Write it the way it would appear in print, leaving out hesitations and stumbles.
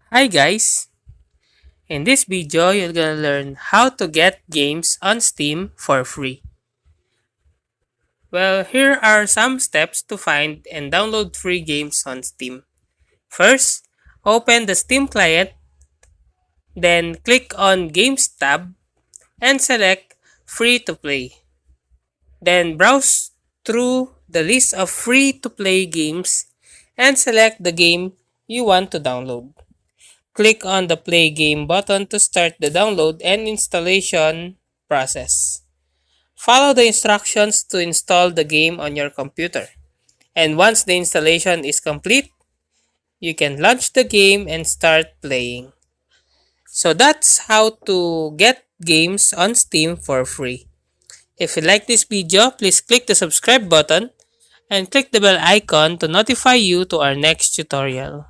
Hi guys! In this video, you're gonna learn how to get games on Steam for free. Well, here are some steps to find and download free games on Steam. First, open the Steam client, then click on Games tab and select Free to Play. Then browse through the list of free to play games and select the game you want to download. Click on the Play Game button to start the download and installation process. Follow the instructions to install the game on your computer. And once the installation is complete, you can launch the game and start playing. So that's how to get games on Steam for free. If you like this video, please click the subscribe button and click the bell icon to notify you to our next tutorial.